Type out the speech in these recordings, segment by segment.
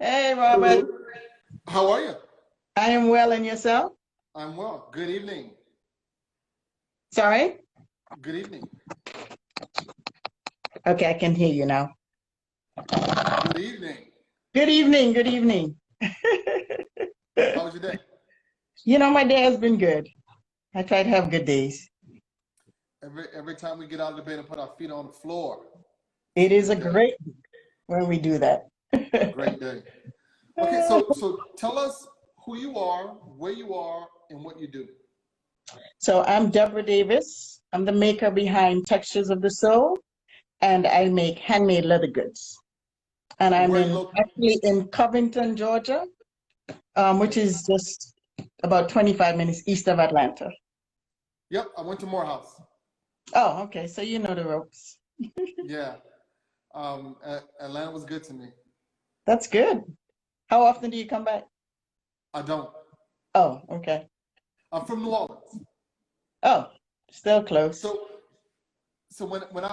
Hey, Robert. Hello. How are you? I am well, and yourself? I'm well. Good evening. Sorry? Good evening. Okay, I can hear you now. Good evening. Good evening. Good evening. How was your day? My day has been good. I try to have good days. Every time we get out of the bed and put our feet on the floor, it's a It is a good day. great when we do that. Great day. Okay, so tell us who you are, where you are, and what you do. So I'm Deborah Davis. I'm the maker behind Textures of the Soul, and I make handmade leather goods. And And I'm where are you in located? actually in Covington, Georgia, which is just about 25 minutes east of Atlanta. Yep, I went to Morehouse. Oh, okay. So you know the ropes. Yeah. Atlanta was good to me. That's good. How often do you come back? I don't. Oh, okay. I'm from New Orleans. Oh, still close. So so when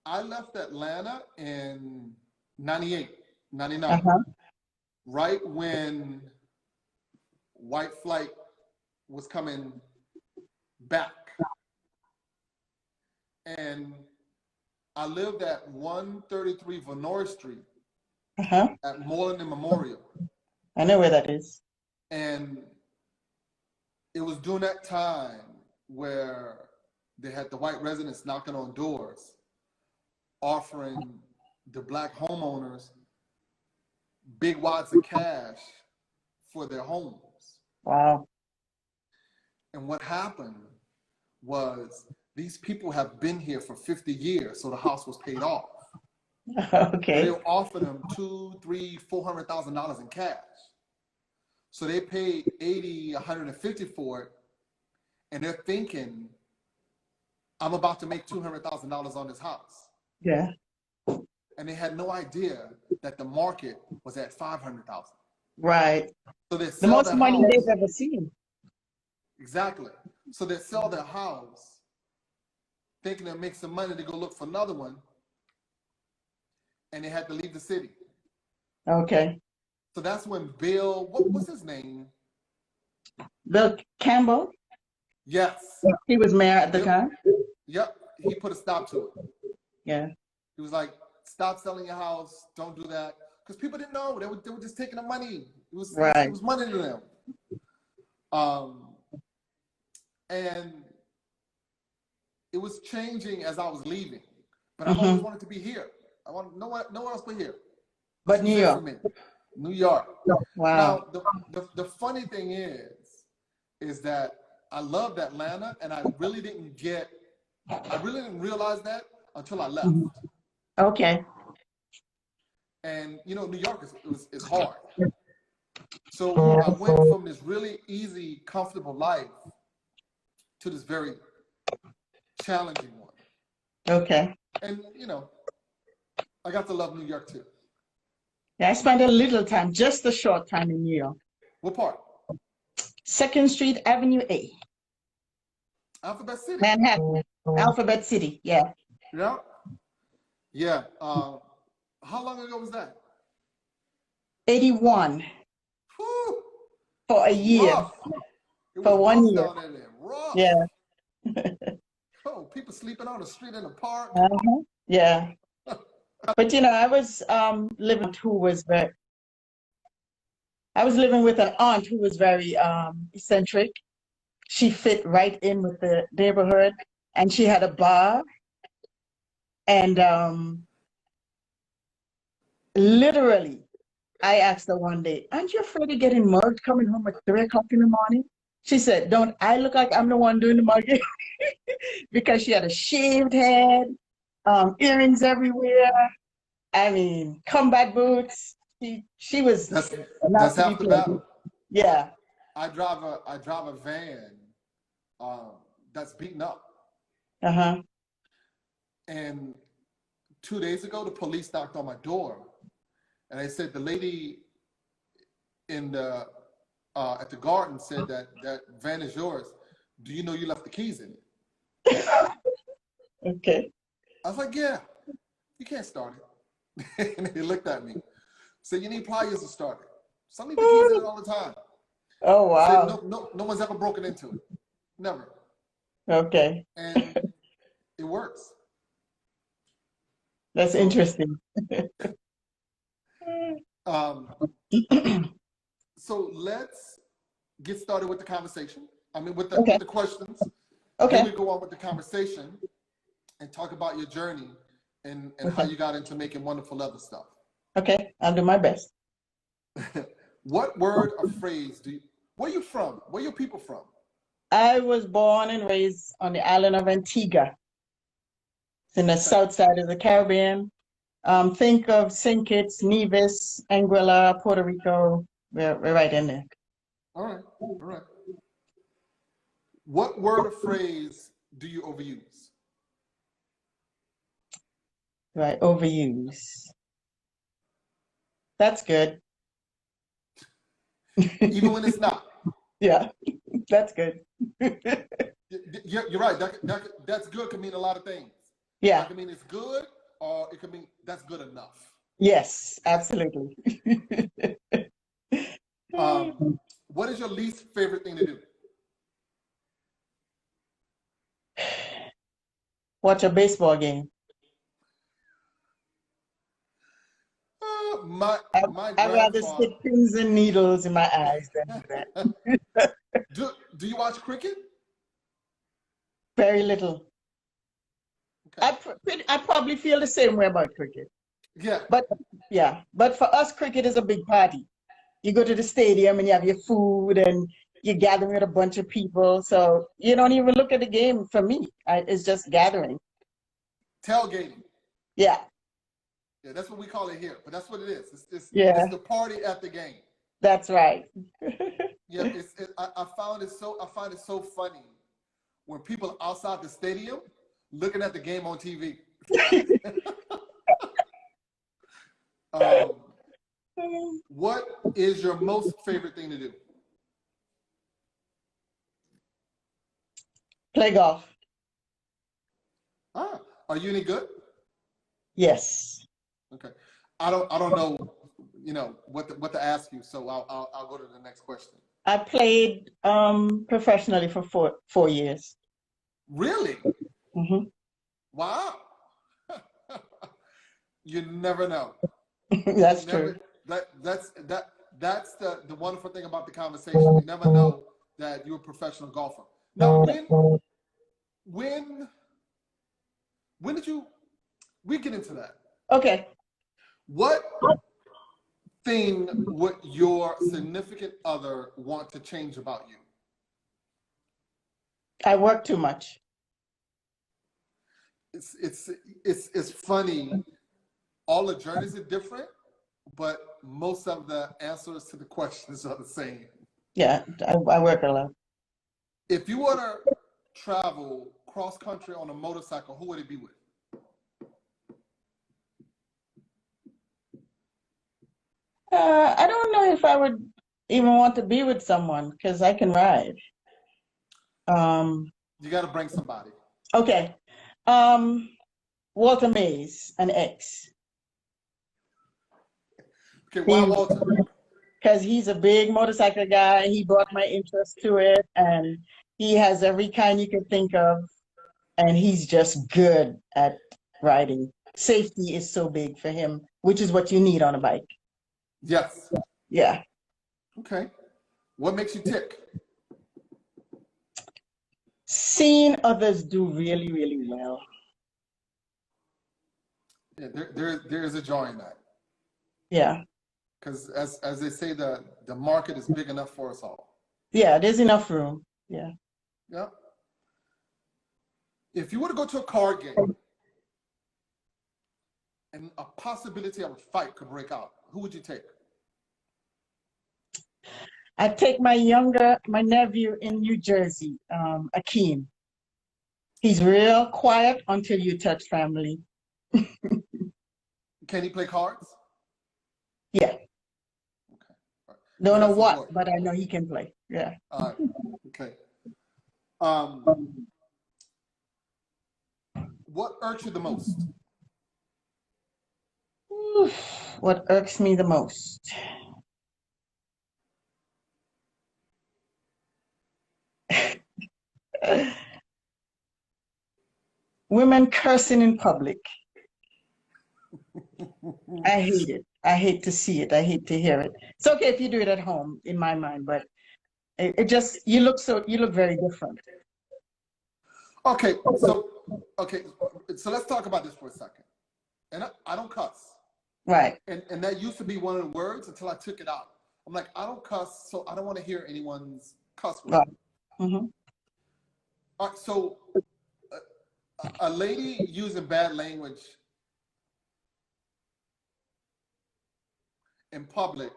I left Atlanta in 98, 99, Uh-huh. right when white flight was coming back. And I lived at 133 Venoy Street Uh-huh. at Moreland and Memorial. I know where that is. And it was during that time where they had the white residents knocking on doors, offering the black homeowners big wads of cash for their homes. Wow. And what happened was these people have been here for 50 years, so the house was paid off. But they Okay. were offering them two, three, $400,000 in cash. So they paid 80, 150 for it, and they're thinking, I'm about to make $200,000 on this house. Yeah. And they had no idea that the market was at 500,000. Right. So they The sell most that money house. they've ever seen. Exactly. So they sell their house, thinking they'll make some money to go look for another one, and they had to leave the city. Okay. So that's when Bill, what was his name? Bill Campbell, Yes. he was mayor at the Bill, time. yep. He put a stop to it. Yeah. He was like, stop selling your house. Don't do that. Because people didn't know. They were just taking the money. It Right. was money to them. Um, and it was changing as I was leaving. But I've always Mm-hmm. wanted to be here. I want nowhere else but here. This But New was it for York. me. New York. Wow. Now, the funny thing is that I loved Atlanta, and I really didn't realize that until I left. Mhm. Okay. And New York is hard. So I went from this really easy, comfortable life to this very challenging one. Okay. And I got to love New York too. Yeah, I spent a little time, just a short time in New York. What part? Second Street, Avenue A, Alphabet City. Manhattan, Alphabet City. Yeah. Yeah. Yeah. How long ago was that? 81 Whew, for it a was year, rough. It was for one rough year. down there. Rough. Yeah. Oh, people sleeping on the street in the park. Uh-huh. Yeah. But I was living who was very I was living with an aunt who was very eccentric. She fit right in with the neighborhood, and she had a bar, and literally I asked her one day, "Aren't you afraid of getting mugged coming home at 3 o'clock in the morning?" She said, "Don't I look like I'm the one doing the mugging?" Because she had a shaved head, earrings everywhere. I mean, combat boots. She was That's not that's to be half the played with. battle. Yeah. I drive a van that's beaten up. Uh-huh. And 2 days ago, the police knocked on my door, and they said the lady in the at the garden said that van is yours. Do you know you left the keys in it? Okay. I was like, yeah. You can't start it. And he looked at me. Say you need pliers to start it. Some leave the keys in it all the time. Oh, Say wow. no one's ever broken into it. Never. Okay. And it works. That's So, interesting. So let's get started with the conversation. I mean, with Okay. the questions. Then we Okay. go on with the conversation and talk about your journey and how you got into making wonderful leather stuff. Okay. I'll do my best. What word or phrase where you from? Where your people from? I was born and raised on the island of Antigua. It's in the south side of the Caribbean. Think of St. Kitts, Nevis, Anguilla, Puerto Rico. We're right in there. All right. All right. What word or phrase do you overuse? Right. Overuse. That's good. Even when it's not. Yeah. That's good. You're right. That's good can mean a lot of things. Yeah. That can mean it's good, or it can mean that's good enough. Yes, absolutely. What is your least favorite thing to do? Watch a baseball game. My I'd rather grandfather. stick pins and needles in my eyes than do that. Do you watch cricket? Very little. Okay. I probably feel the same way about cricket. Yeah. But for us, cricket is a big party. You go to the stadium and you have your food and you're gathering with a bunch of people. So you don't even look at the game for me. It's just gathering. Tailgating. Yeah. Yeah, that's what we call it here. But that's what it is. Yeah. It's the party at the game. That's right. Yeah, I find it so funny when people are outside the stadium looking at the game on TV. What is your most favorite thing to do? Play golf. Are you any good? Yes. Okay. I don't know, what to ask you, so I'll go to the next question. I played professionally for four years. Really? Mm-hmm. Wow. You never know. That's true. That's the wonderful thing about the conversation. You never know that you're a professional golfer. Now, when did we get into that? Okay. What thing would your significant other want to change about you? I work too much. It's funny. All the journeys are different, but most of the answers to the questions are the same. Yeah, I work a lot. If you were to travel cross country on a motorcycle, who would it be with? I don't know if I would even want to be with someone because I can ride. You got to bring somebody. Okay. Walter Mays, an ex. Okay, why Walter? Because he's a big motorcycle guy. He brought my interest to it, and he has every kind you could think of, and he's just good at riding. Safety is so big for him, which is what you need on a bike. Yes. Yeah. Okay. What makes you tick? Seeing others do really, really well. Yeah, there is a joy in that. Yeah. Because as they say, the market is big enough for us all. Yeah, there's enough room. Yeah. Yeah. If you were to go to a card game and a possibility of a fight could break out, who would you take? I'd take my nephew in New Jersey, Akeem. He's real quiet until you touch family. Can he play cards? Yeah. Okay. Right. Don't know That's what, important. but I know he can play. Yeah. All right. Okay. What irks you the most? What irks me the most? Women cursing in public. I hate it. I hate to see it. I hate to hear it. It's okay if you do it at home, in my mind, but it just you look very different. Okay, okay, so let's talk about this for a second. And I don't cuss. Right. And that used to be one of the words until I took it out. I'm like, I don't cuss, so I don't want to hear anyone's cuss word. Right. Mm-hmm. All right, so a lady using bad language in public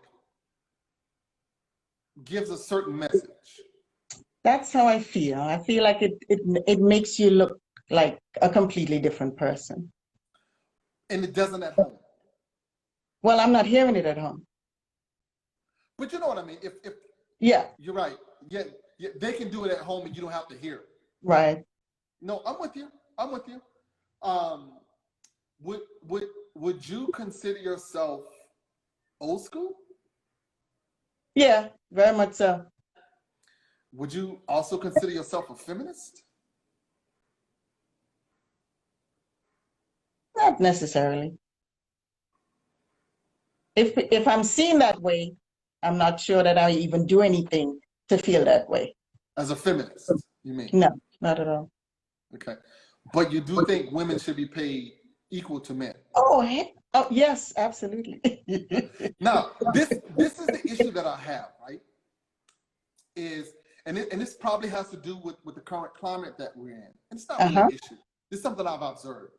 gives a certain message. That's how I feel. I feel like it makes you look like a completely different person. And it doesn't at home. Well, I'm not hearing it at home. But you know what I mean? If Yeah. You're right. Yeah, they can do it at home and you don't have to hear it. Right. No, I'm with you. I'm with you. Would you consider yourself old school? Yeah, very much so. Would you also consider yourself a feminist? Not necessarily. If I'm seen that way, I'm not sure that I even do anything to feel that way. As a feminist, you mean? No, not at all. Okay. But you do think women should be paid equal to men? Oh, oh yes, absolutely. Now, this is the issue that I have, right? And this probably has to do with the current climate that we're in. And it's not really an issue. It's something I've observed.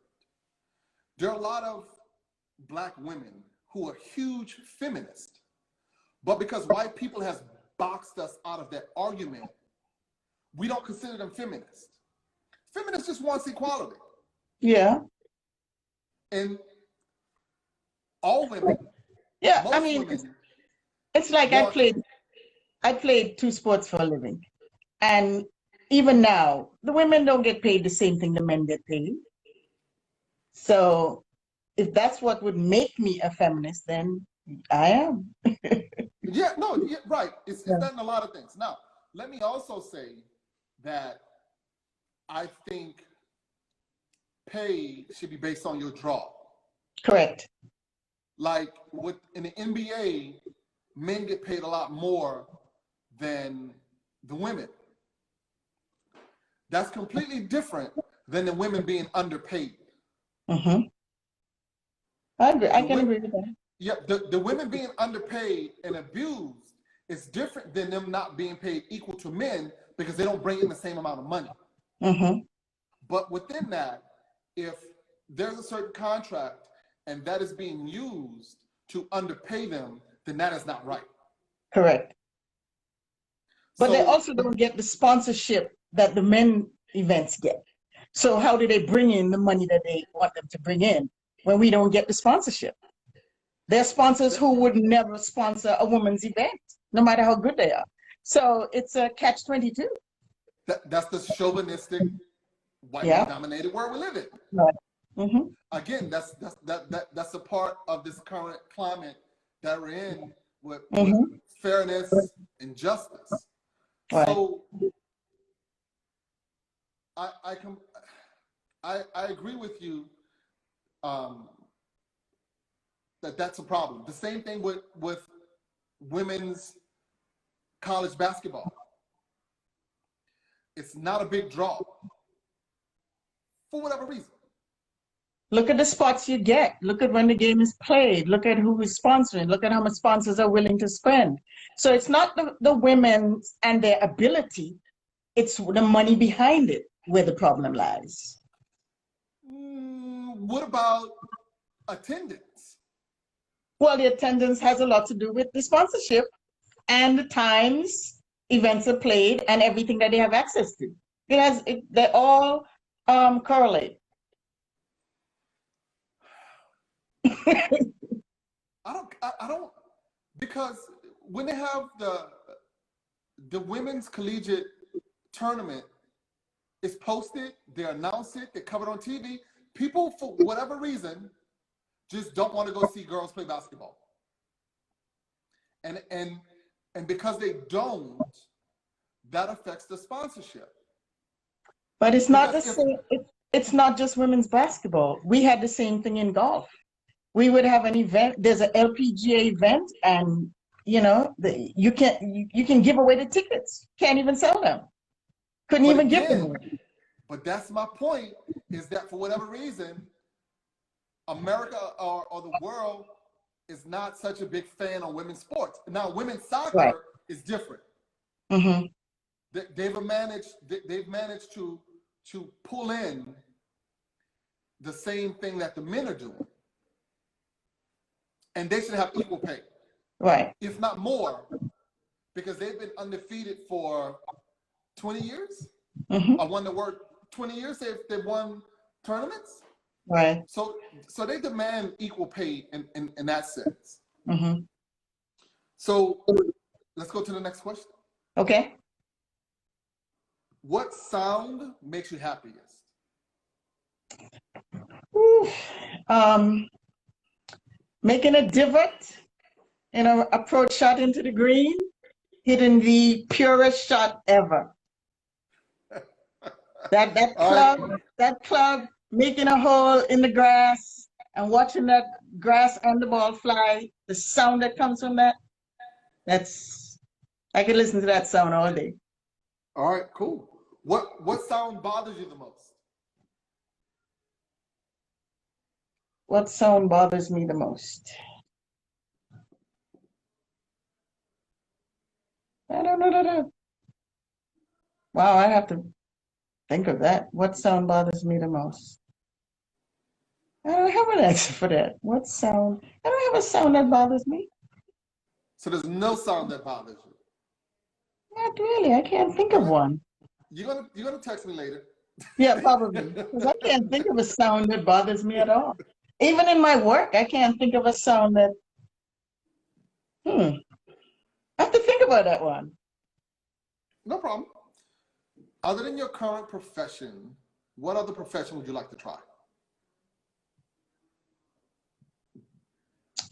There are a lot of Black women who are huge feminists, but because white people has boxed us out of that argument, we don't consider them feminists. Feminists just wants equality. Yeah. And all women, yeah, most I mean, women it's like I played two sports for a living. And even now, the women don't get paid the same thing the men get paid. So if that's what would make me a feminist, then I am. Yeah, no, yeah, right. It's done a lot of things. Now, let me also say that I think pay should be based on your draw. Correct. Like in the NBA, men get paid a lot more than the women. That's completely different than the women being underpaid. Mm-hmm. I agree. I can agree with that. Yeah, the women being underpaid and abused is different than them not being paid equal to men because they don't bring in the same amount of money. Mm-hmm. But within that, if there's a certain contract and that is being used to underpay them, then that is not right. Correct. But So, they also don't get the sponsorship that the men events get. So how do they bring in the money that they want them to bring in when we don't get the sponsorship? They're sponsors who would never sponsor a woman's event, no matter how good they are. So it's a catch-22. that's the chauvinistic, white-dominated world we live in. Right. Mm-hmm. Again, that's a part of this current climate that we're in with fairness and justice. Right. So I agree with you that's a problem. The same thing with women's college basketball. It's not a big draw for whatever reason. Look at the spots you get. Look at when the game is played. Look at who is sponsoring. Look at how much sponsors are willing to spend. So it's not the women and their ability. It's the money behind it where the problem lies. What about attendance? Well, the attendance has a lot to do with the sponsorship and the times events are played and everything that they have access to. They all correlate. I don't, because when they have the women's collegiate tournament, it's posted, they announce it, they cover it on TV. People, for whatever reason, just don't want to go see girls play basketball. And because they don't, that affects the sponsorship. But it's not the Because if same. It's not just women's basketball. We had the same thing in golf. We would have an event. There's an LPGA event, and you can give away the tickets. Can't even sell them. Couldn't but even give them again, away. but that's my point, is that for whatever reason, America or the world is not such a big fan of women's sports. Now, women's Right. soccer is different. Mm-hmm. They've managed to pull in the same thing that the men are doing, and they should have equal pay, Right. if not more, because they've been undefeated for 20 years. Mm-hmm. I won the word 20 years. They've won tournaments. Right. So they demand equal pay in that sense. Mm-hmm. So let's go to the next question. Okay. What sound makes you happiest? Ooh. Making a divot in an approach shot into the green, hitting the purest shot ever. All right. That club making a hole in the grass and watching that grass and the ball fly, the sound that comes from that, I could listen to that sound all day. All right, cool. What sound bothers you the most? What sound bothers me the most? I don't know. Wow, I have to think of that. What sound bothers me the most? I don't have an answer for that. What sound? I don't have a sound that bothers me. So there's no sound that bothers you. Not really. I can't think All of right. one. You're gonna text me later. Yeah, probably. Because I can't think of a sound that bothers me at all. Even in my work, I can't think of a sound that, I have to think about that one. No problem. Other than your current profession, what other profession would you like to try?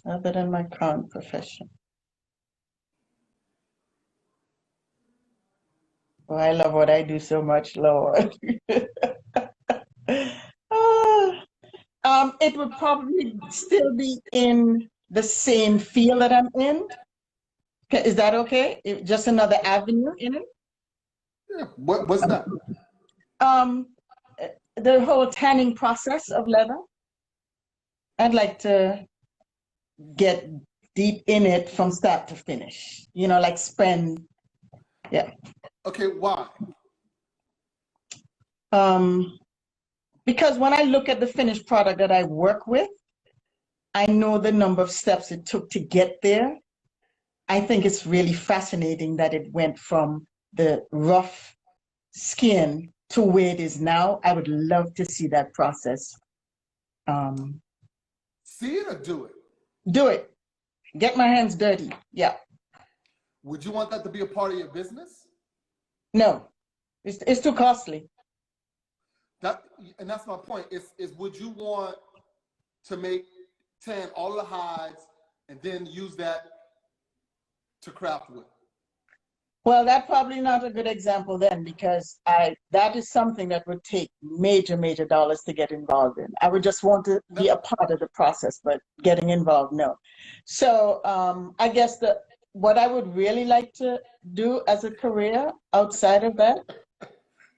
Other than my current profession. Oh, I love what I do so much, Lord. It would probably still be in the same field that I'm in. Is that okay? Just another avenue in it? Yeah. What's that? Um, the whole tanning process of leather. I'd like to get deep in it from start to finish. Like yeah. Okay, why? Because when I look at the finished product that I work with, I know the number of steps it took to get there. I think it's really fascinating that it went from the rough skin to where it is now. I would love to see that process. See it or do it? Do it. Get my hands dirty. Yeah. Would you want that to be a part of your business? No, it's too costly. And that's my point. Is would you want to tan all of the hides and then use that to craft with? Well, that's probably not a good example then, because that is something that would take major, major dollars to get involved in. I would just want to be a part of the process, but getting involved, no. So I guess what I would really like to do as a career outside of that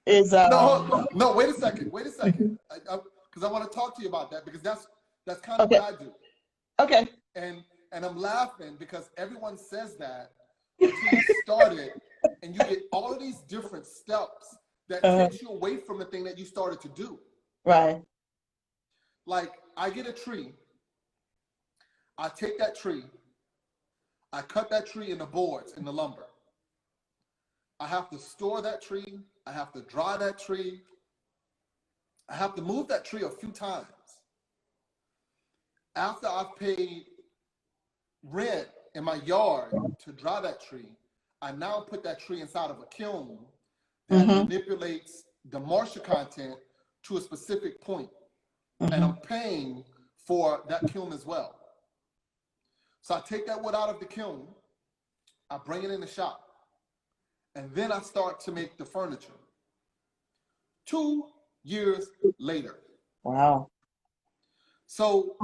is no, wait a second, because I want to talk to you about that, because that's kind of okay. what I do. Okay. And I'm laughing because everyone says that until you start it, and you get all of these different steps that takes you away from the thing that you started to do. Right. Like, I get a tree, I take that tree, I cut that tree into boards, in the lumber. I have to store that tree, I have to dry that tree, I have to move that tree a few times. After I've paid rent in my yard to dry that tree, I now put that tree inside of a kiln that manipulates the moisture content to a specific point. And I'm paying for that kiln as well. So I take that wood out of the kiln, I bring it in the shop, and then I start to make the furniture. 2 years later. Wow. So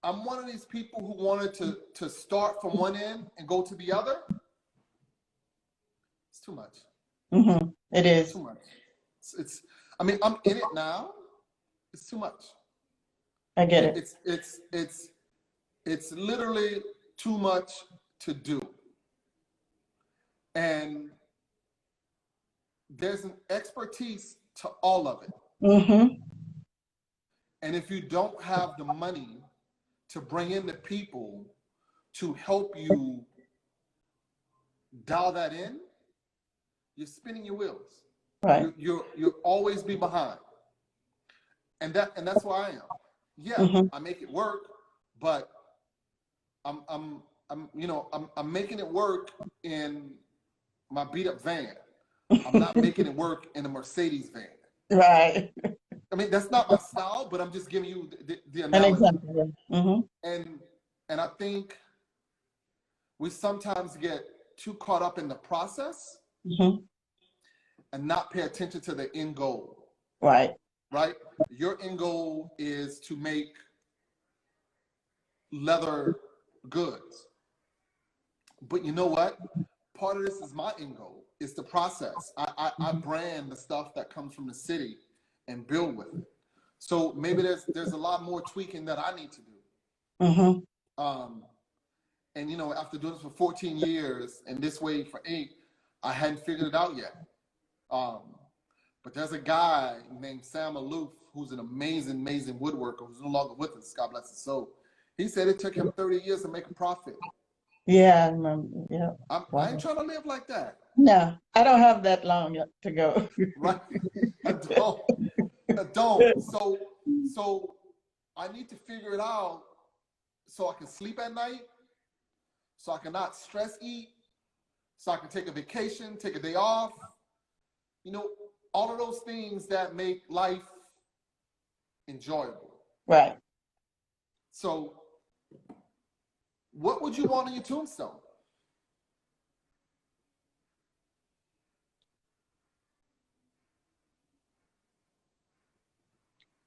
I'm one of these people who wanted to start from one end and go to the other. It's too much. Mm-hmm. It is. It's too much. I mean, I'm in it now. It's too much. I get it. It's literally too much to do. And there's an expertise to all of it. Mm-hmm. And if you don't have the money to bring in the people to help you dial that in, you're spinning your wheels. Right. You'll always be behind. And that's where I am. Yeah, Mm-hmm. I make it work, but I'm making it work in my beat up van. I'm not making it work in a Mercedes van. Right. I mean, that's not my style, but I'm just giving you the An analogy. example. Mm-hmm. And I think we sometimes get too caught up in the process Mm-hmm. and not pay attention to the end goal. Right. Right? Your end goal is to make leather goods. But you know what? Part of this is my end goal. It's the process. I brand the stuff that comes from the city and build with it. So maybe there's a lot more tweaking that I need to do. Mm-hmm. And after doing this for 14 years and this way for 8, I hadn't figured it out yet. But there's a guy named Sam Aloof who's an amazing, amazing woodworker who's no longer with us. God bless his soul. He said it took him 30 years to make a profit. Yeah, I remember. Yeah. I ain't trying to live like that. No, I don't have that long yet to go. Right? I don't. So I need to figure it out so I can sleep at night, so I can not stress eat, so I can take a vacation, take a day off. All of those things that make life enjoyable. Right. So what would you want on your tombstone?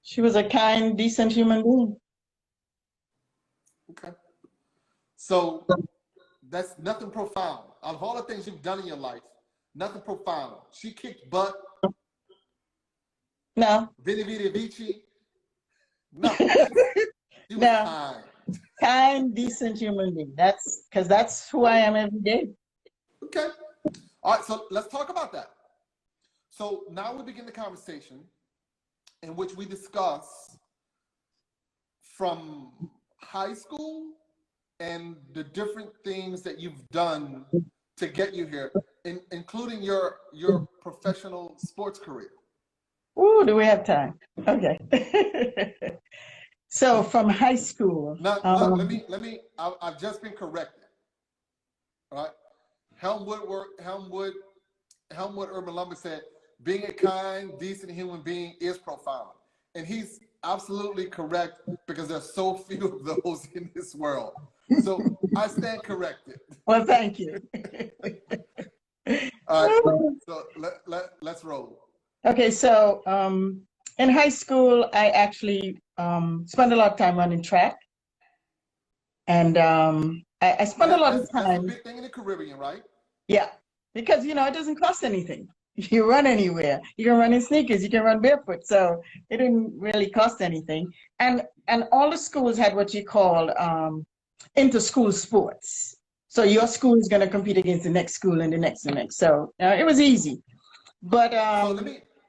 She was a kind, decent human being. Okay. So that's nothing profound. Out of all the things you've done in your life, nothing profound. She kicked butt. No. Vidi Vidi Vici. No. She was kind. Kind, decent human being. That's who I am every day. Okay. All right, so let's talk about that. So now we begin the conversation in which we discuss from high school and the different things that you've done to get you here, including your professional sports career. Ooh, do we have time? Okay. So from high school. Now, let me. I've just been corrected. All right. Helmwood Urban Lumber said, being a kind, decent human being is profound. And he's absolutely correct because there's so few of those in this world. So I stand corrected. Well, thank you. All right, so let's roll. Okay, so in high school, I actually spent a lot of time running track. And I spent a lot of time. That's a big thing in the Caribbean, right? Yeah, because, it doesn't cost anything. You run anywhere. You can run in sneakers. You can run barefoot. So it didn't really cost anything. And all the schools had what you call inter-school sports. So your school is going to compete against the next school and the next and the next. So it was easy. But so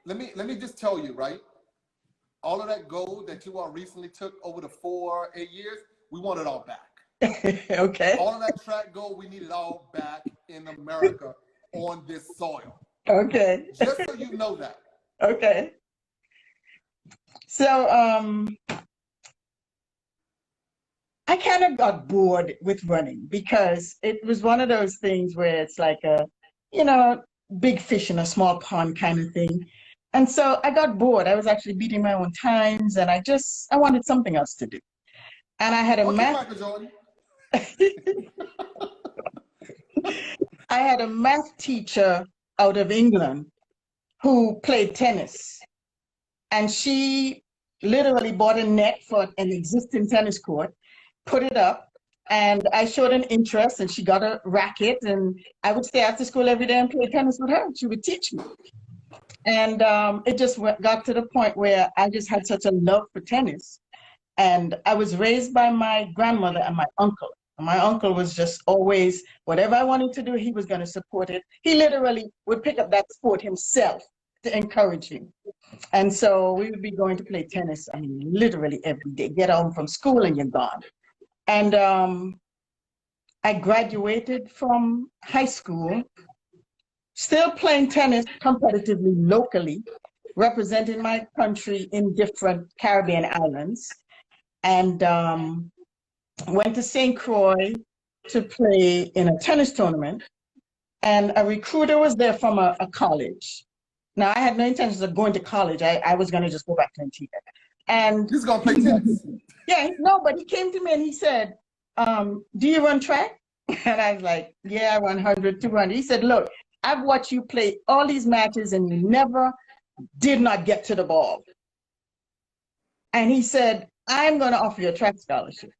let me just tell you, right? All of that gold that you all recently took over the 8 years, we want it all back. Okay. All of that track gold, we need it all back in America on this soil. Okay. Just so you know that. Okay. So I kind of got bored with running because it was one of those things where it's like a, big fish in a small pond kind of thing. And so I got bored. I was actually beating my own times, and I wanted something else to do. And I had a Okay, math Michael Jordan. I had a math teacher out of England who played tennis, and she literally bought a net for an existing tennis court, put it up, and I showed an interest, and she got a racket, and I would stay after school every day and play tennis with her. She would teach me. And it just got to the point where I just had such a love for tennis. And I was raised by my grandmother and my uncle. And my uncle was just always, whatever I wanted to do, he was going to support it. He literally would pick up that sport himself to encourage me. And so we would be going to play tennis, I mean, literally every day. Get home from school and you're gone. And I graduated from high school, still playing tennis competitively locally, representing my country in different Caribbean islands, and went to St. Croix to play in a tennis tournament. And a recruiter was there from a college. Now, I had no intentions of going to college. I was going to just go back to Antigua. And He's gonna play tennis. yeah, no, but he came to me and he said, do you run track? And I was like, yeah, I run 100, 200. He said, look, I've watched you play all these matches and you never did not get to the ball. And he said, I'm going to offer you a track scholarship.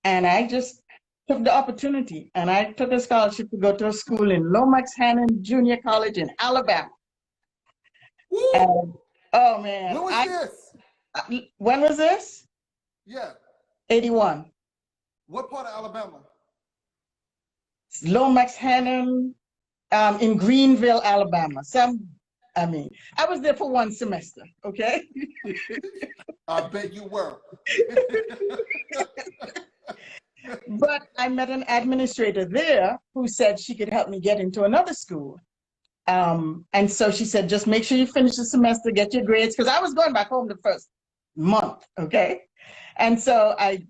And I just took the opportunity, and I took a scholarship to go to a school in Lomax Hannon Junior College in Alabama. And, oh man. When was this? When was this? Yeah. 81. What part of Alabama? Lomax Hannon in Greenville, Alabama. I was there for one semester, okay? I bet you were. But I met an administrator there who said she could help me get into another school. And so she said, just make sure you finish the semester, get your grades, because I was going back home the first month, okay? And so I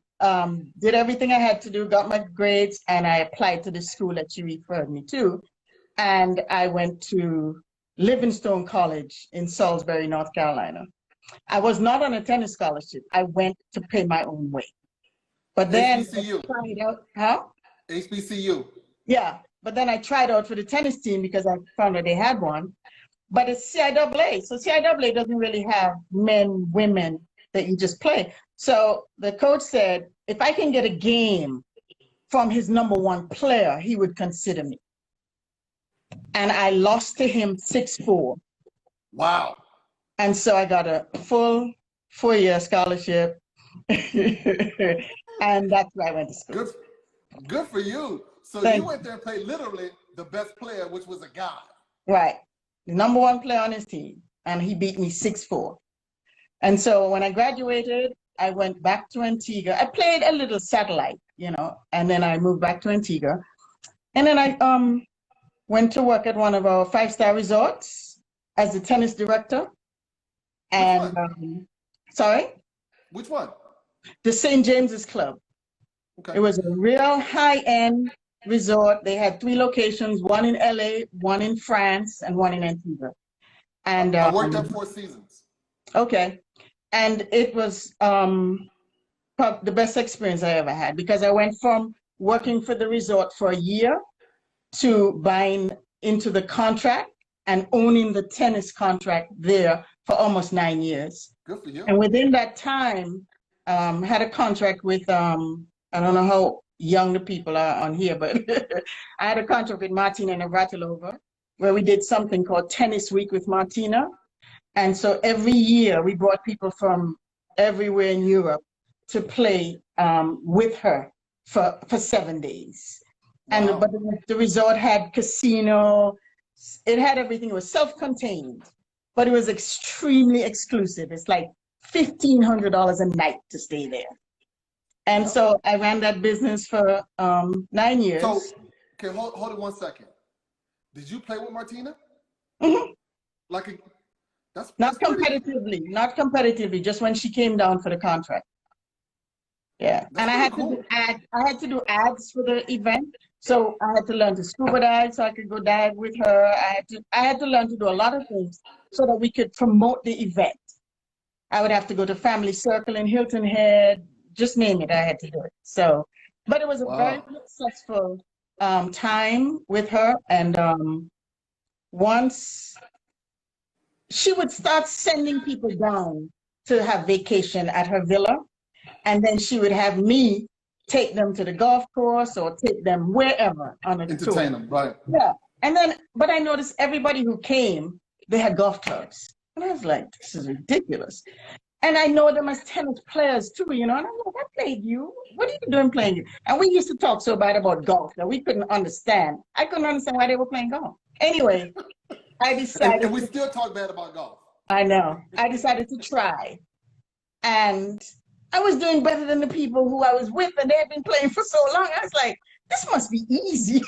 did everything I had to do, got my grades, and I applied to the school that she referred me to. And I went to Livingstone College in Salisbury, North Carolina. I was not on a tennis scholarship. I went to pay my own way. But then HBCU. I tried out, huh? HBCU. Yeah, but then I tried out for the tennis team because I found out they had one. But it's CIAA. So CIAA doesn't really have men, women that you just play. So the coach said, if I can get a game from his number one player, he would consider me. And I lost to him 6-4. Wow. And so I got a full 4-year scholarship. And that's where I went to school. Good for you. So Thank you went there and played literally the best player, which was a guy. Right. The number one player on his team. And he beat me 6-4. And so when I graduated, I went back to Antigua. I played a little satellite, and then I moved back to Antigua. And then I went to work at one of our 5-star resorts as the tennis director. And sorry? Which one? The St. James's Club. Okay. It was a real high-end resort. They had 3 locations, one in LA, one in France, and one in Antigua. And I worked there 4 seasons. Okay. And it was probably the best experience I ever had, because I went from working for the resort for a year to buying into the contract and owning the tennis contract there for almost 9 years. Good for you. And within that time, had a contract with, I don't know how young the people are on here, but I had a contract with Martina Navratilova, where we did something called Tennis Week with Martina. And so every year we brought people from everywhere in Europe to play with her for 7 days. And Wow. but the resort had casino, it had everything. It was self-contained, but it was extremely exclusive. It's like $1,500 a night to stay there. And so I ran that business for 9 years. So, okay, hold it 1 second. Did you play with Martina? Mm-hmm. That's Not pretty... competitively, just when she came down for the contract. Yeah, That's and I had cool. to do ads for the event. So I had to learn to scuba dive so I could go dive with her. I had to learn to do a lot of things so that we could promote the event. I would have to go to Family Circle in Hilton Head, just name it, I had to do it. So, but it was a very Wow. successful time with her. And once she would start sending people down to have vacation at her villa, and then she would have me take them to the golf course or take them wherever on a tour. Entertain them, right? Yeah. And then, but I noticed everybody who came, they had golf clubs. And I was like, this is ridiculous. And I know them as tennis players too, you know. And I'm like, I played you. What are you doing playing you? And we used to talk so bad about golf that we couldn't understand. I couldn't understand why they were playing golf. Anyway, I decided. And we still talk bad about golf. I know. I decided to try. And I was doing better than the people who I was with, and they had been playing for so long. I was like, this must be easy.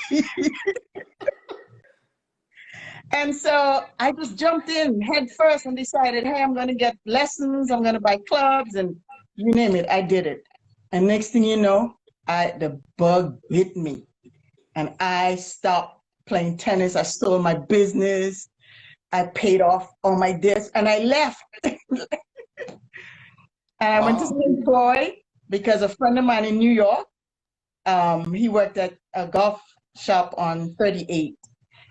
And so I just jumped in head first and decided, hey, I'm going to get lessons. I'm going to buy clubs and you name it. I did it. And next thing you know, the bug bit me and I stopped playing tennis. I sold my business. I paid off all my debts and I left. And I went to St. Croix because a friend of mine in New York, he worked at a golf shop on 38.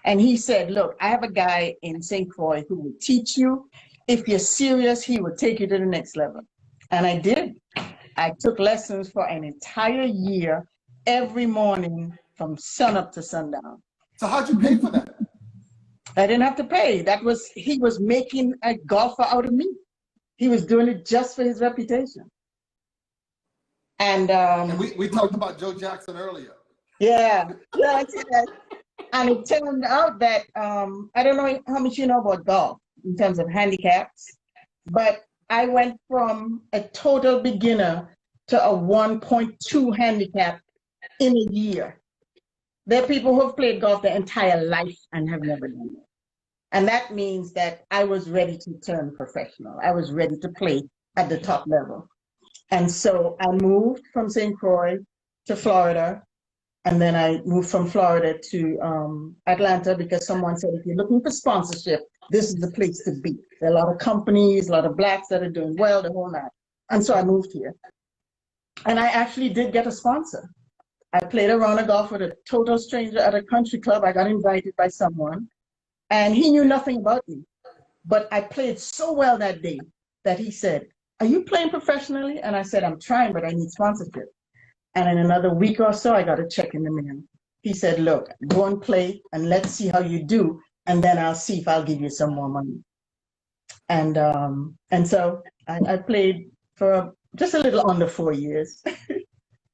And he said, look, I have a guy in St. Croix who will teach you. If you're serious, he will take you to the next level. And I did. I took lessons for an entire year, every morning from sunup to sundown. So how'd you pay for that? I didn't have to pay. He was making a golfer out of me. He was doing it just for his reputation. And we talked about Joe Jackson earlier. Yeah, I see that. And it turned out that I don't know how much you know about golf in terms of handicaps, but I went from a total beginner to a 1.2 handicap in a year. There are people who have played golf their entire life and have never done it. And that means that I was ready to turn professional. I was ready to play at the top level. And so I moved from St. Croix to Florida. And then I moved from Florida to Atlanta because someone said, if you're looking for sponsorship, this is the place to be. There are a lot of companies, a lot of Blacks that are doing well, the whole night. And so I moved here. And I actually did get a sponsor. I played a round of golf with a total stranger at a country club. I got invited by someone. And he knew nothing about me. But I played so well that day that he said, are you playing professionally? And I said, I'm trying, but I need sponsorship. And in another week or so, I got a check in the mail. He said, look, go and play and let's see how you do. And then I'll see if I'll give you some more money. And so I played for just a little under 4 years.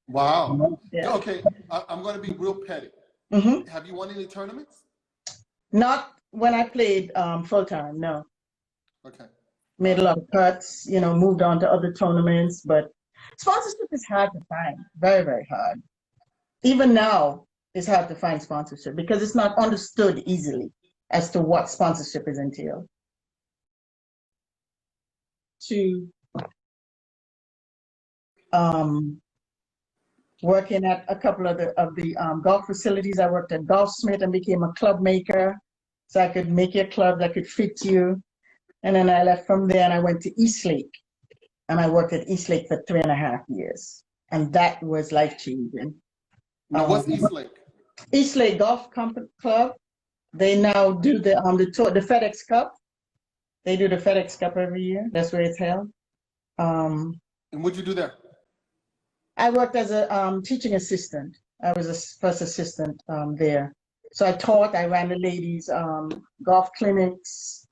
Wow. Yeah. Okay, I'm going to be real petty. Mm-hmm. Have you won any tournaments? Not when I played full time, no. Okay. Made a lot of cuts, moved on to other tournaments, but sponsorship is hard to find, very, very hard. Even now, it's hard to find sponsorship because it's not understood easily as to what sponsorship is entailed. To working at a couple of the golf facilities, I worked at Golfsmith and became a club maker, so I could make your club that could fit you. And then I left from there and I went to Eastlake. And I worked at Eastlake for 3.5 years. And that was life-changing. Now, what's Eastlake? Eastlake Golf Club. They now do the FedEx Cup. They do the FedEx Cup every year. That's where it's held. And what'd you do there? I worked as a teaching assistant. I was a first assistant there. So I taught, I ran the ladies' golf clinics,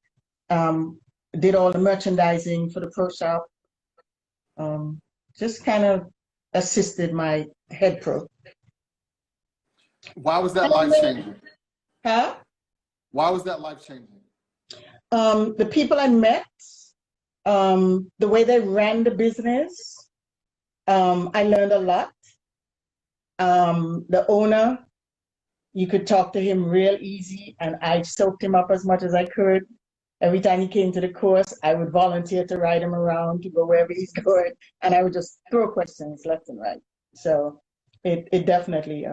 did all the merchandising for the pro shop. Just kind of assisted my head pro. Why was that life-changing? Huh? Why was that life-changing? The people I met, the way they ran the business, I learned a lot. The owner, you could talk to him real easy, and I soaked him up as much as I could. Every time he came to the course, I would volunteer to ride him around to go wherever he's going, and I would just throw questions left and right. So it definitely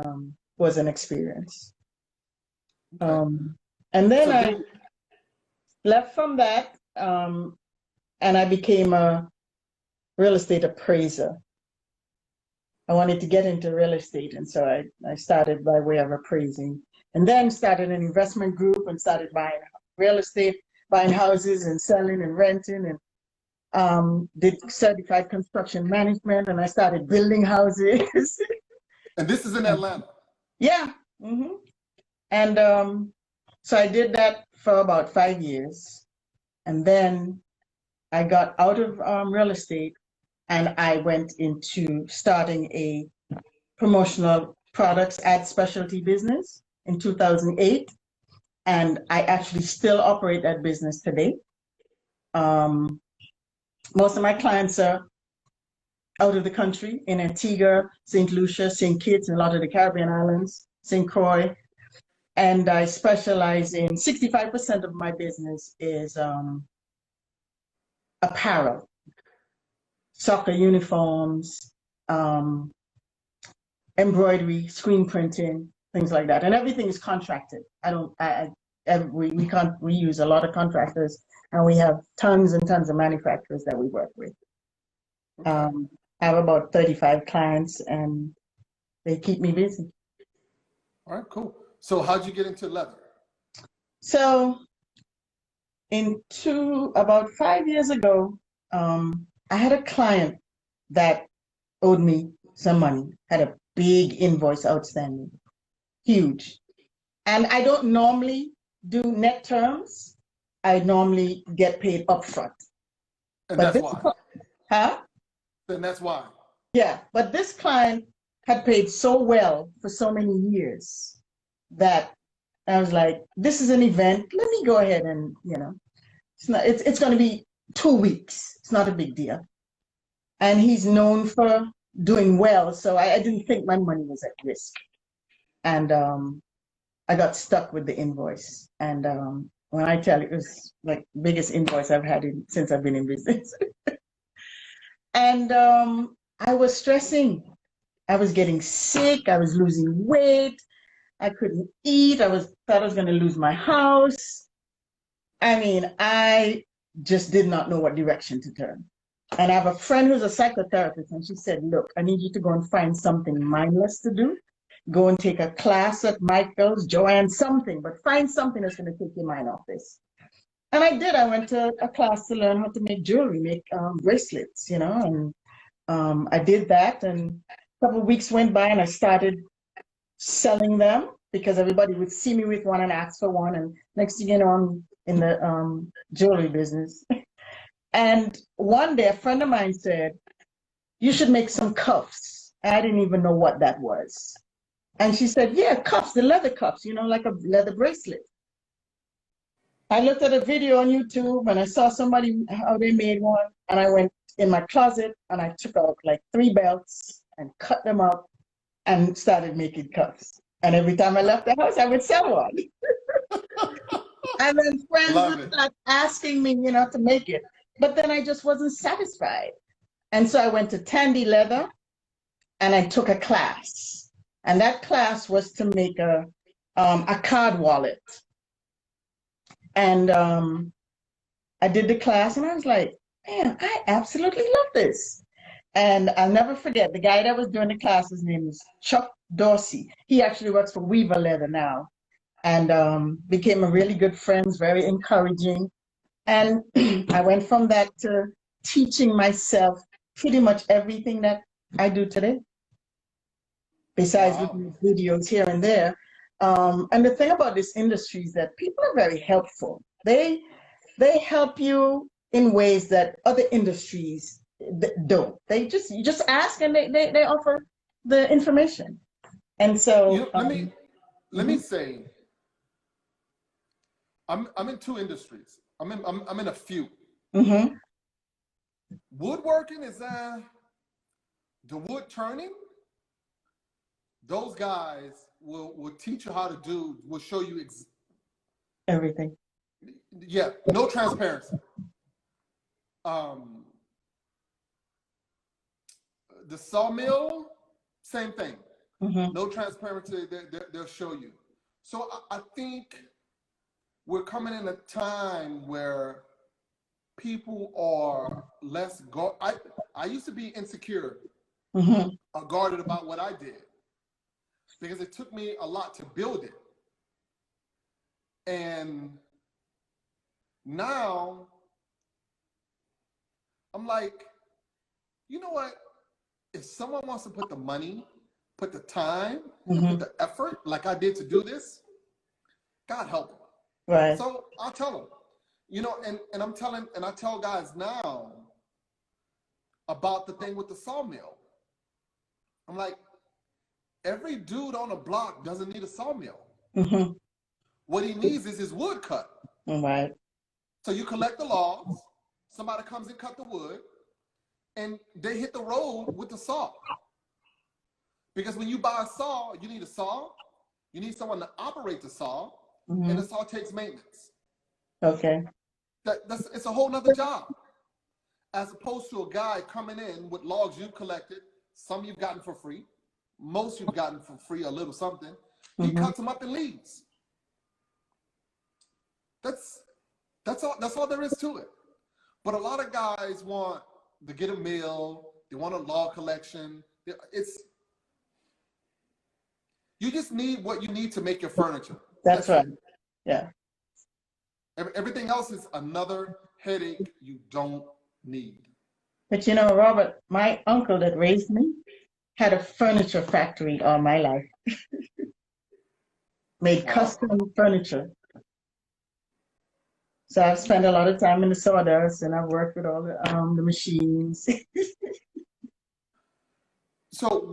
was an experience. Okay. And then So I left from that, and I became a real estate appraiser. I wanted to get into real estate, and so I started by way of appraising, and then started an investment group and started buying real estate, buying houses and selling and renting, and did certified construction management, and I started building houses. and this is in Atlanta. Yeah. And so I did that for about 5 years. And then I got out of real estate and I went into starting a promotional products ad specialty business in 2008. And I actually still operate that business today. Most of my clients are out of the country in Antigua, St. Lucia, St. Kitts, and a lot of the Caribbean islands, St. Croix. And I specialize in 65% of my business is apparel, soccer uniforms, embroidery, screen printing, things like that. And everything is contracted. We use a lot of contractors, and we have tons and tons of manufacturers that we work with. Okay. I have about 35 clients, and they keep me busy. All right, cool. So how'd you get into leather? So about 5 years ago, I had a client that owed me some money, had a big invoice outstanding, huge. And I don't normally do net terms. I normally get paid upfront. And But that's why. Huh? Then that's why. Yeah, but this client had paid so well for so many years that I was like, this is an event. Let me go ahead and, it's going to be 2 weeks. It's not a big deal. And he's known for doing well. So I didn't think my money was at risk. And I got stuck with the invoice. And when I tell you, it was like the biggest invoice I've had since I've been in business. And I was stressing. I was getting sick. I was losing weight. I couldn't eat. Thought I was going to lose my house. I mean, I just did not know what direction to turn. And I have a friend who's a psychotherapist, and she said, look, I need you to go and find something mindless to do. Go and take a class at Michael's, Joanne, something, but find something that's going to take your mind off this. And I did. I went to a class to learn how to make jewelry, make bracelets, and I did that. And a couple of weeks went by, and I started selling them because everybody would see me with one and ask for one. And next thing you know, I'm in the jewelry business. And one day, a friend of mine said, you should make some cuffs. I didn't even know what that was. And she said, yeah, cuffs, the leather cuffs, like a leather bracelet. I looked at a video on YouTube and I saw somebody, how they made one. And I went in my closet and I took out like 3 belts and cut them up and started making cuffs. And every time I left the house, I would sell one. And then friends would start asking me, to make it. But then I just wasn't satisfied. And so I went to Tandy Leather and I took a class. And that class was to make a card wallet. And I did the class and I was like, man, I absolutely love this. And I'll never forget, the guy that was doing the class, his name is Chuck Dorsey. He actually works for Weaver Leather now. And became a really good friends, very encouraging. And I went from that to teaching myself pretty much everything that I do today, besides looking at videos here and there. And the thing about this industry is that people are very helpful. They help you in ways that other industries don't. You just ask and they offer the information. And so let me say, I'm in 2 industries. I'm in a few. Mm-hmm. Woodworking is the wood turning. Those guys will teach you how to do. Will show you everything. Yeah, no transparency. The sawmill, same thing. No transparency, they'll show you. So I think we're coming in a time where people are less I used to be insecure or guarded about what I did because it took me a lot to build it. And now I'm like, you know what? If someone wants to put the money, put the time, and put the effort, like I did to do this, God help them. Right. So I'll tell them, you know, and I tell guys now about the thing with the sawmill. I'm like, every dude on the block doesn't need a sawmill. What he needs is his wood cut. Right. So you collect the logs, somebody comes and cut the wood, and they hit the road with the saw. Because when you buy a saw, you need a saw, you need someone to operate the saw, and the saw takes maintenance. Okay. It's a whole nother job. As opposed to a guy coming in with logs you've collected, some you've gotten for free, most you've gotten for free, a little something. He cuts them up and leaves. That's all there is to it. But a lot of guys want to get a mill, they want a log collection. You just need what you need to make your furniture. That's right. Yeah. Everything else is another headache you don't need. But you know, Robert, my uncle that raised me had a furniture factory all my life. Made custom furniture. So I've spent a lot of time in the sawdust, and I've worked with all the machines. So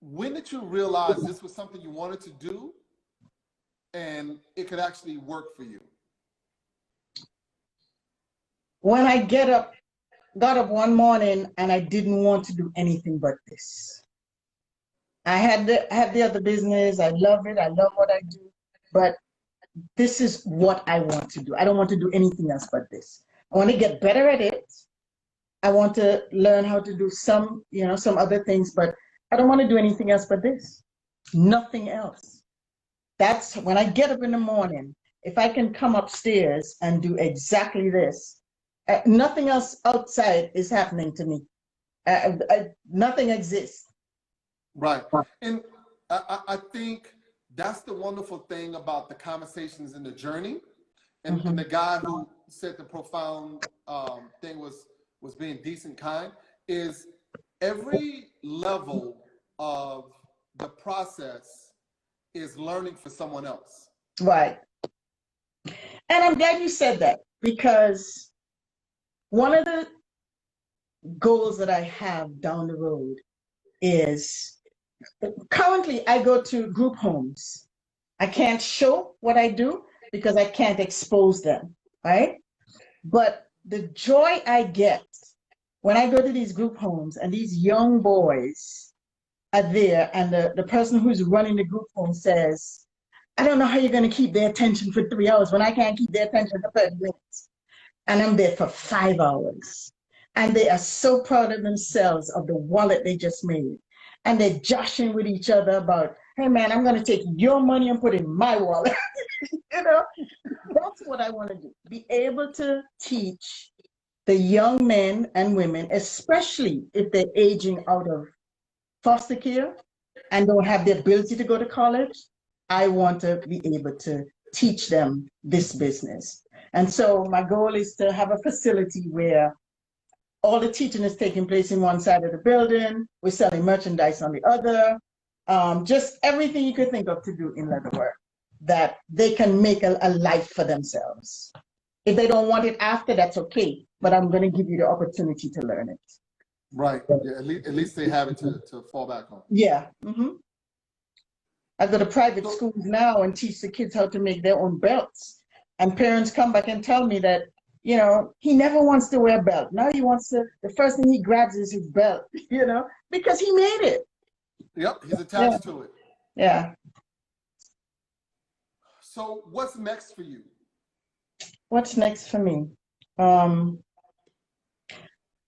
when did you realize this was something you wanted to do and it could actually work for you? When I got up one morning and I didn't want to do anything but this. I had the other business. I love it. I love what I do. But this is what I want to do. I don't want to do anything else but this. I want to get better at it. I want to learn how to do some other things, but I don't want to do anything else but this. Nothing else. That's when I get up in the morning. If I can come upstairs and do exactly this, nothing else outside is happening to me. Nothing exists. Right. And I think that's the wonderful thing about the conversations in the journey. And the guy who said the profound thing was being decent, kind, is every level of the process is learning for someone else. Right. And I'm glad you said that, because one of the goals that I have down the road is, currently I go to group homes. I can't show what I do because I can't expose them, right? But the joy I get when I go to these group homes and these young boys are there, and the person who's running the group home says, I don't know how you're going to keep their attention for 3 hours when I can't keep their attention for 30 minutes. And I'm there for 5 hours. And they are so proud of themselves, of the wallet they just made. And they're joshing with each other about, hey man, I'm going to take your money and put it in my wallet. That's what I want to do. Be able to teach the young men and women, especially if they're aging out of foster care and don't have the ability to go to college. I want to be able to teach them this business. And so my goal is to have a facility where all the teaching is taking place in one side of the building. We're selling merchandise on the other. Just everything you could think of to do in leatherwork, that they can make a life for themselves. If they don't want it after, that's okay. But I'm going to give you the opportunity to learn it. Right. Yeah. At least they have it to fall back on. Yeah. I go to private schools now and teach the kids how to make their own belts. And parents come back and tell me that, you know, he never wants to wear a belt. Now he wants to, the first thing he grabs is his belt, you know, because he made it. Yep, he's attached to it. Yeah. So what's next for you? What's next for me?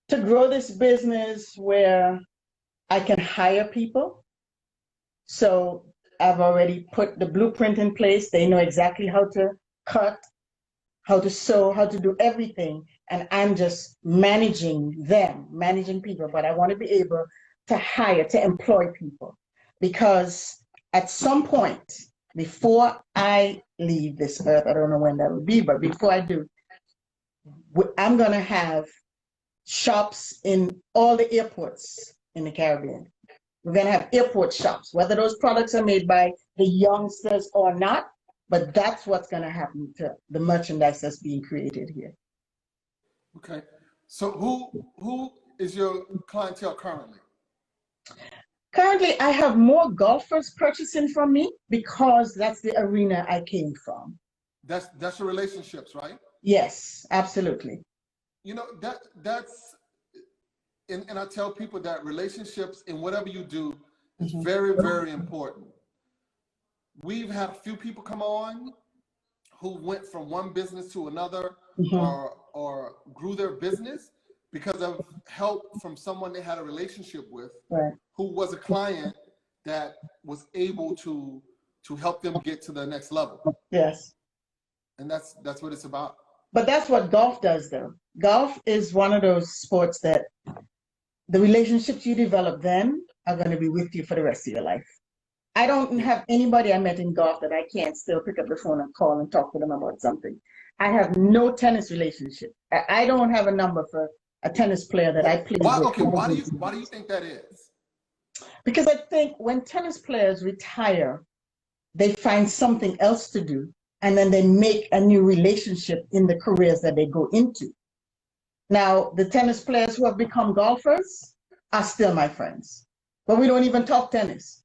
to grow this business where I can hire people. So I've already put the blueprint in place. They know exactly how to cut, how to sew, how to do everything. And I'm just managing them, managing people. But I want to be able to hire, to employ people. Because at some point, before I leave this earth, I don't know when that will be, but before I do, I'm going to have shops in all the airports in the Caribbean. We're going to have airport shops, whether those products are made by the youngsters or not, but that's what's going to happen to the merchandise that's being created here. Okay. So who is your clientele currently? Currently, I have more golfers purchasing from me because that's the arena I came from. That's your relationships, right? Yes, absolutely. You know, that's and I tell people that relationships in whatever you do is very, very important. We've had a few people come on who went from one business to another or grew their business because of help from someone they had a relationship with, Right. who was a client that was able to help them get to the next level. Yes. And that's what it's about. But that's what golf does, though. Golf is one of those sports that the relationships you develop then are going to be with you for the rest of your life. I don't have anybody I met in golf that I can't still pick up the phone and call and talk to them about something. I have no tennis relationship. I don't have a number for a tennis player that I played with. Okay, why do you think that is? Because I think when tennis players retire, they find something else to do, and then they make a new relationship in the careers that they go into. Now, the tennis players who have become golfers are still my friends, but we don't even talk tennis.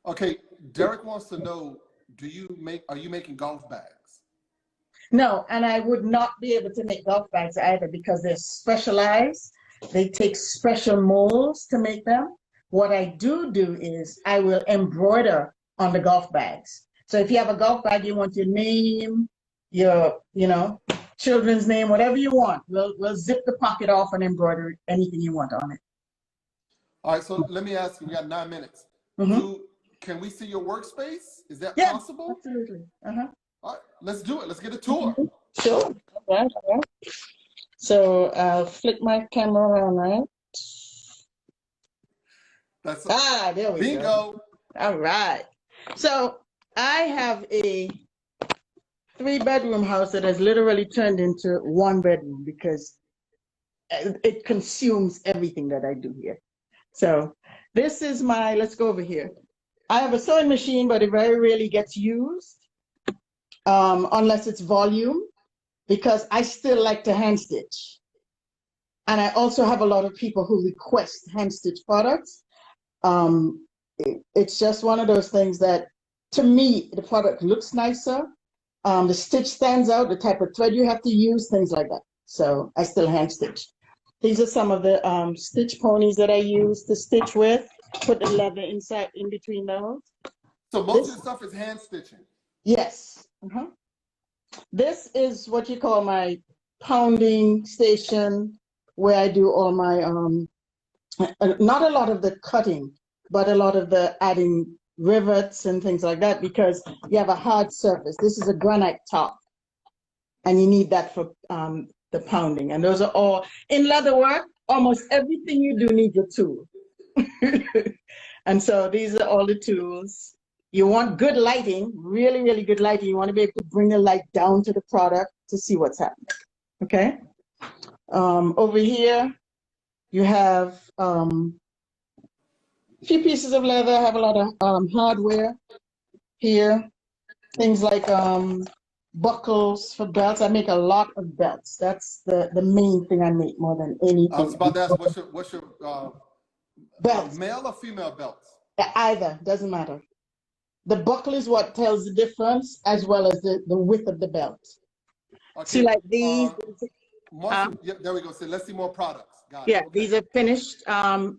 Okay, Derek wants to know, are you making golf bags? No, and I would not be able to make golf bags either because they're specialized. They take special molds to make them. What I do is I will embroider on the golf bags. So if you have a golf bag, you want your name, your, children's name, whatever you want. We'll zip the pocket off and embroider anything you want on it. All right, so let me ask you, we got 9 minutes. Can we see your workspace? Is that possible? Absolutely. All right, let's do it. Let's get a tour. Sure. All right. So I'll flick my camera around, right? There we Bingo. go. All right. So I have a 3-bedroom house that has literally turned into 1 bedroom because it consumes everything that I do here. So this is let's go over here. I have a sewing machine, but it very rarely gets used unless it's volume, because I still like to hand stitch. And I also have a lot of people who request hand stitch products. It's just one of those things that, to me, the product looks nicer. The stitch stands out, the type of thread you have to use, things like that. So I still hand stitch. These are some of the stitch ponies that I use to stitch with. Put the leather inside in between those. So most of the stuff is hand stitching? Yes. This is what you call my pounding station, where I do all my, not a lot of the cutting, but a lot of the adding rivets and things like that, because you have a hard surface. This is a granite top, and you need that for the pounding. And those are all, in leatherwork, almost everything you do needs a tool. And so these are all the tools. You want good lighting, really, really good lighting. You want to be able to bring the light down to the product to see what's happening. Okay. Over here, you have a few pieces of leather. I have a lot of hardware here. Things like buckles for belts. I make a lot of belts. That's the main thing I make more than anything. I was about to ask, what's your belts? Male or female belts? Either, doesn't matter. The buckle is what tells the difference, as well as the width of the belt. Okay. See, like these. There we go. So let's see more products. Got it. Okay. These are finished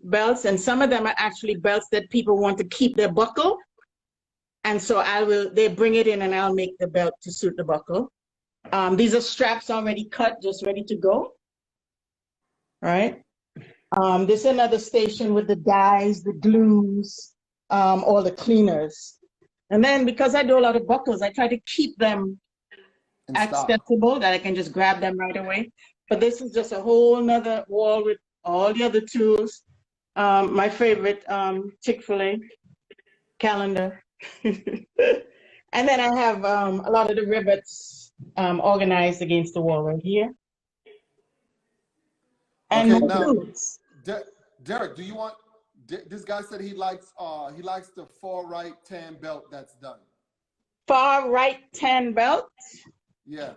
belts, and some of them are actually belts that people want to keep their buckle. And so they bring it in and I'll make the belt to suit the buckle. These are straps already cut, just ready to go, right? This is another station with the dyes, the glues, all the cleaners. And then because I do a lot of buckles, I try to keep them In stock. accessible that I can just grab them right away. But this is just a whole nother wall with all the other tools. My favorite, Chick-fil-A calendar. And then I have a lot of the rivets organized against the wall right here. And Okay, more now, tools. Derek, do you want? This guy said he likes the far right tan belt that's done. Far right tan belt. Yeah.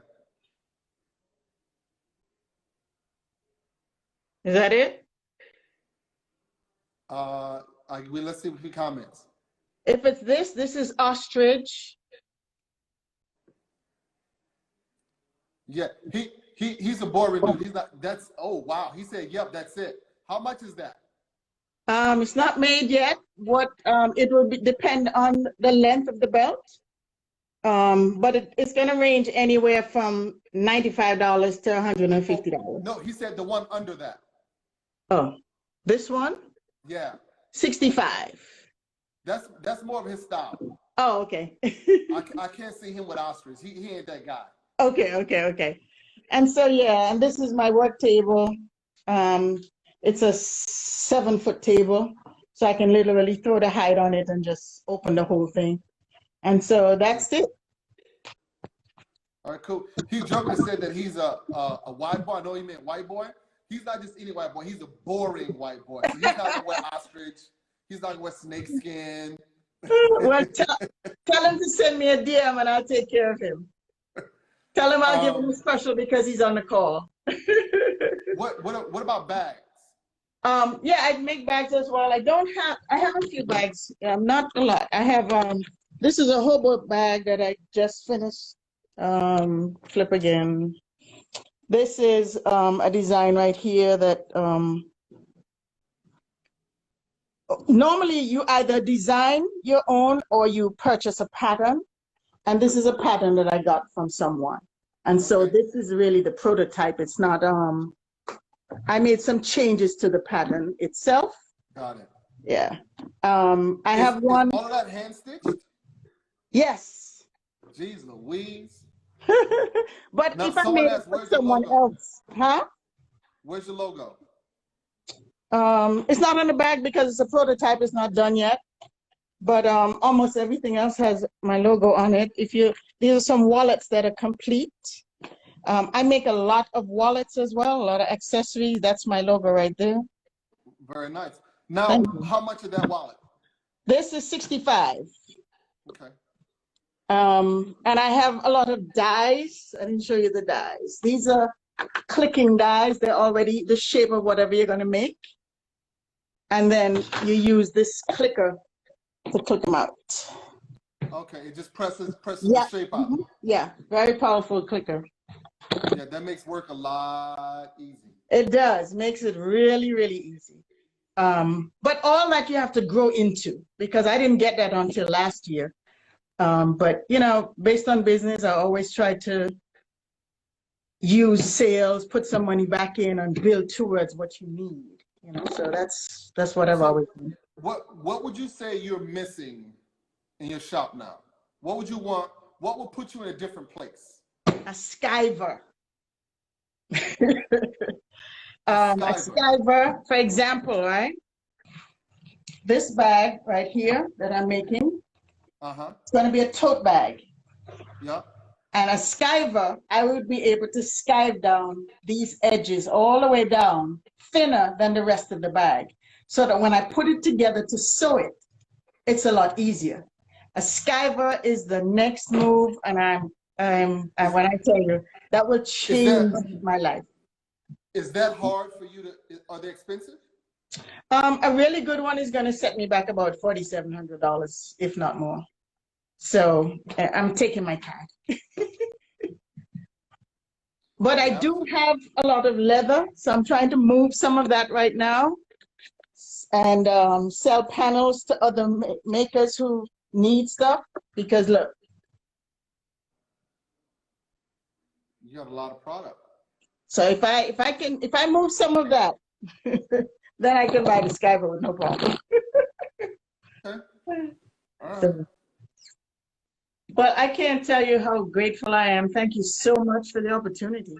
Is that it? Let's see if he comments. If it's this is ostrich. Yeah, he's a boring dude. He's not. That's oh wow. He said, "Yep, that's it." How much is that? It's not made yet. What it will depend on the length of the belt. But it's gonna range anywhere from $95 to $150. No, he said the one under that. Oh, this one? Yeah, 65. that's more of his style. Oh, okay. I can't see him with ostrich. He ain't that guy. Okay. And so yeah, and this is my work table. It's a 7-foot table, so I can literally throw the height on it and just open the whole thing. And so that's it. All right, cool. He jokingly said that he's a white boy. I know he meant white boy. He's not just any white boy. He's a boring white boy. So he's not gonna wear ostrich. He's not gonna wear snake skin. Well, tell him to send me a DM and I'll take care of him. Tell him I'll give him a special because he's on the call. What about bags? Yeah, I make bags as well. I have a few bags, not a lot. I have this is a hobo bag that I just finished. Flip again. This is a design right here that normally you either design your own or you purchase a pattern. And this is a pattern that I got from someone. And so this is really the prototype. It's not, I made some changes to the pattern itself. Got it. Yeah. I have one. Is all of that hand stitched? Yes. Jeez Louise. But Now, if I made it for someone else, huh? Where's your logo? It's not on the bag because it's a prototype. It's not done yet. But almost everything else has my logo on it. These are some wallets that are complete. I make a lot of wallets as well, a lot of accessories. That's my logo right there. Very nice. Now, how much is that wallet? This is 65. Okay. And I have a lot of dies. I didn't show you the dies. These are clicking dies. They're already the shape of whatever you're going to make. And then you use this clicker to click them out. Okay, it just presses the shape out. Yeah, very powerful clicker. Yeah, that makes work a lot easy. It does, makes it really, really easy. But all that you have to grow into, because I didn't get that until last year. But based on business, I always try to use sales, put some money back in, and build towards what you need. So that's what I've always done. What would you say you're missing in your shop now? What would you want? What would put you in a different place? A skiver. A skiver, for example, right? This bag right here that I'm making, it's going to be a tote bag. Yeah. And a skiver, I would be able to skive down these edges all the way down, thinner than the rest of the bag, so that when I put it together to sew it, it's a lot easier. A skiver is the next move, and when I tell you, that will change my life. Is that hard for you are they expensive? A really good one is going to set me back about $4,700, if not more. So I'm taking my time. But I do have a lot of leather, so I'm trying to move some of that right now and sell panels to other makers who need stuff. Because look, You got a lot of product. So if I move some of that, then I can buy the Skype with no problem. Okay. All right. So, but I can't tell you how grateful I am. Thank you so much for the opportunity.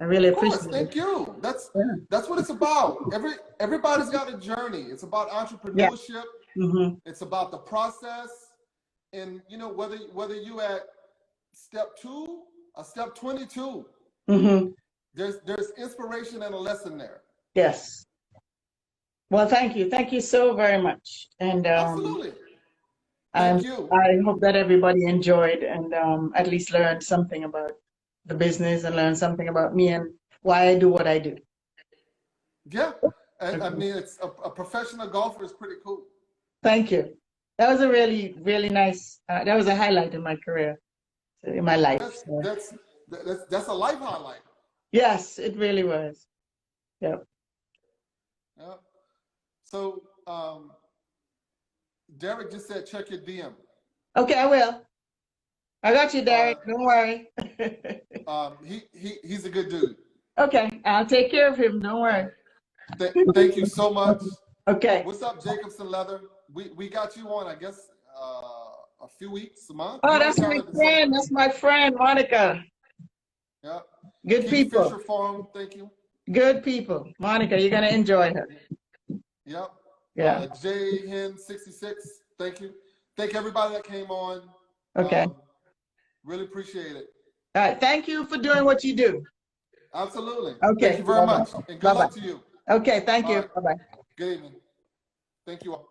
I really Of course, appreciate it. thank you. That's Yeah. what it's about. Everybody's got a journey. It's about entrepreneurship. Mm-hmm. It's about the process, and you know whether you at step 2 or step 22, Mm-hmm. there's inspiration and a lesson there. Yes. Well, thank you so very much, and Absolutely. Thank you. I hope that everybody enjoyed and at least learned something about the business and learned something about me and why I do what I do. Yeah, I Okay. mean, it's a professional golfer is pretty cool. Thank you. That was a really, really nice. That was a highlight in my career, in my life. That's So, that's that's a life highlight. yes, it really was. Yep. Yeah. So Derek just said check your DM. Okay, I will. I got you, Derek. Don't worry. He's a good dude. Okay, I'll take care of him. Don't worry. Thank you so much. Okay. What's up, Jacobson Leather? We got you on, I guess, a few weeks, a month. Oh, You that's my retired in friend. December. That's my friend, Monica. Yeah. Good people. Fisher Farm, thank you. Good people. Monica, you're gonna enjoy her. Yep. Yeah. J Hen 66, thank you. Thank everybody that came on. Okay. Really appreciate it. All right. Thank you for doing what you do. Absolutely. Okay. Thank you very much. And good Bye-bye. luck to you. Okay. Thank All you. right. Bye-bye. Good evening. Thank you all.